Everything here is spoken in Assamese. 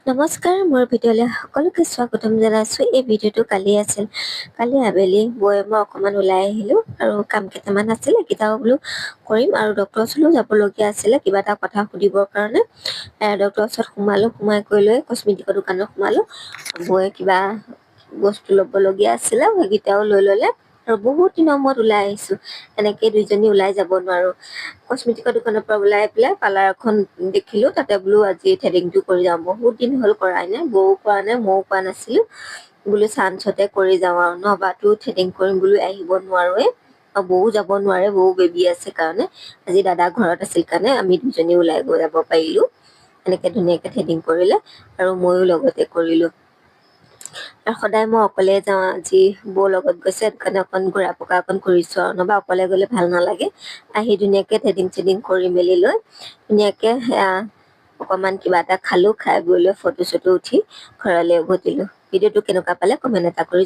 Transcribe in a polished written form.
নমস্কাৰ, মোৰ ভিডিঅ'লৈ সকলোকে স্বাগতম জনাইছোঁ। এই ভিডিঅ'টো কালি আছিল। কালি আবেলি মই অকণমান ওলাই আহিলোঁ আৰু কাম কেইটামান আছিলে, কেইটাও বোলো কৰিম আৰু ডক্টৰৰ ওচৰলৈও যাবলগীয়া আছিলে কিবা এটা কথা সুধিবৰ কাৰণে। ডক্টৰৰ ওচৰত সোমাই কৰি লৈ কস্মেটিকৰ দোকানত সোমালোঁ। গৈ কিবা বস্তু ল'বলগীয়া আছিলে, সেইকেইটাও লৈ ল'লে আৰু বহুত দিনৰ মূৰত ওলাই আহিছোঁ। এনেকৈ দুইজনী ওলাই যাব নোৱাৰোঁ। কস্মেটিকৰ দোকানৰ পৰা ওলাই পেলাই পাৰ্লাৰ এখন দেখিলোঁ, তাতে বোলো আজি থ্ৰেডিংটো কৰি যাওঁ। বহুত দিন হ'ল কৰাই নাই, বৌও কৰা নাই, ময়ো কৰা নাছিলোঁ। বোলো চান্সতে কৰি যাওঁ আৰু নহবাতো থ্ৰেডিং কৰিম বুলি আহিব নোৱাৰোঁৱে। আৰু বৌও যাব নোৱাৰে, বৌ বেবী আছে কাৰণে। আজি দাদা ঘৰত আছিল কাৰণে আমি দুজনী ওলাই গৈ যাব পাৰিলোঁ। এনেকৈ ধুনীয়াকৈ থ্ৰেডিং কৰিলে আৰু ময়ো লগতে কৰিলোঁ। আৰু সদায় মই অকলে যাওঁ, আজি বৌ লগত গৈছে, সেইটো কাৰণে অকণ ঘূৰা পকা অকণ কৰিছোঁ আৰু নহবা অকলে গ'লে ভাল নালাগে। আহি ধুনীয়াকৈ থ্ৰেডিং কৰি মেলি লৈ ধুনীয়াকৈ অকণমান কিবা এটা খালোঁ, খাই বৈ লৈ ফটো চটো উঠি ঘৰলৈ উভতিলোঁ। ভিডিঅ'টো কেনেকুৱা পালে কমেণ্ট এটা কৰি